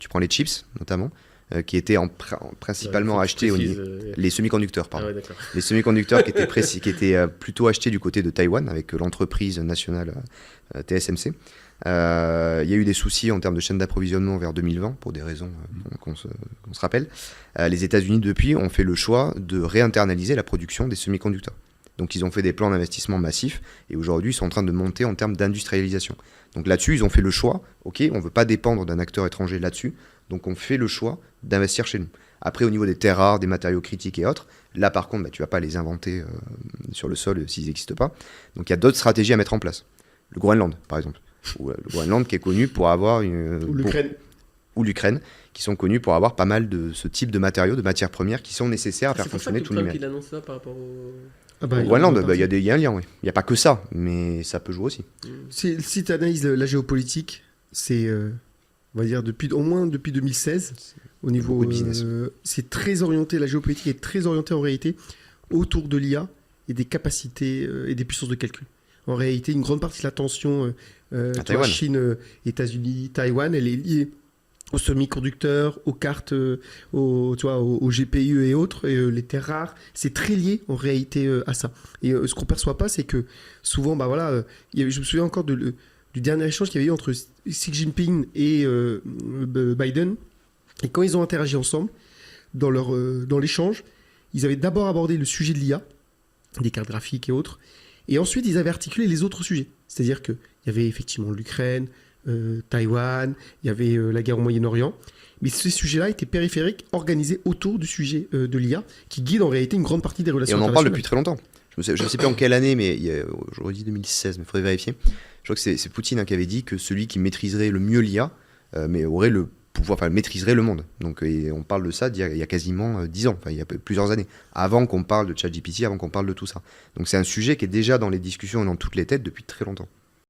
Tu prends les chips, notamment, qui étaient principalement achetés les semi-conducteurs, pardon. Ah ouais, d'accord. Les semi-conducteurs qui étaient plutôt achetés du côté de Taïwan avec l'entreprise nationale TSMC. Il y a eu des soucis en termes de chaîne d'approvisionnement vers 2020 pour des raisons qu'on se rappelle. Les États-Unis depuis ont fait le choix de réinternaliser la production des semi-conducteurs. Donc ils ont fait des plans d'investissement massifs et aujourd'hui ils sont en train de monter en termes d'industrialisation. Donc là-dessus ils ont fait le choix, ok, on ne veut pas dépendre d'un acteur étranger là-dessus, donc on fait le choix d'investir chez nous. Après au niveau des terres rares, des matériaux critiques et autres, là par contre tu ne vas pas les inventer sur le sol s'ils n'existent pas. Donc il y a d'autres stratégies à mettre en place. Le Groenland par exemple. Le Groenland qui est connu pour avoir ou l'Ukraine, qui sont connus pour avoir pas mal de ce type de matériaux, de matières premières qui sont nécessaires à faire fonctionner tout le numérique. Il annonce ça par rapport au... Au Groenland, il y a un lien, oui. Il n'y a pas que ça, mais ça peut jouer aussi. Si tu analyses la géopolitique, c'est, on va dire, au moins depuis 2016, au niveau business. C'est très orienté, la géopolitique est très orientée en réalité autour de l'IA et des capacités et des puissances de calcul. En réalité, une grande partie de la tension Chine, États-Unis, Taïwan, elle est liée aux semi-conducteurs, aux cartes, aux GPU et autres, et, les terres rares. C'est très lié en réalité à ça. Et ce qu'on ne perçoit pas, c'est que souvent, je me souviens encore du dernier échange qu'il y avait eu entre Xi Jinping et Biden. Et quand ils ont interagi ensemble, dans l'échange, ils avaient d'abord abordé le sujet de l'IA, des cartes graphiques et autres, et ensuite ils avaient articulé les autres sujets. C'est-à-dire qu'il y avait effectivement l'Ukraine, Taïwan, il y avait la guerre au Moyen-Orient. Mais ces sujets-là étaient périphériques, organisés autour du sujet de l'IA, qui guide en réalité une grande partie des relations internationales. Et on en parle depuis très longtemps. Je ne sais pas en quelle année, mais j'aurais dit 2016, mais il faudrait vérifier. Je crois que c'est Poutine qui avait dit que celui qui maîtriserait le mieux l'IA, mais aurait le pouvoir, maîtriserait le monde. Donc on parle de ça il y a quasiment 10 ans, il y a plusieurs années, avant qu'on parle de ChatGPT, avant qu'on parle de tout ça. Donc c'est un sujet qui est déjà dans les discussions et dans toutes les têtes depuis très longtemps.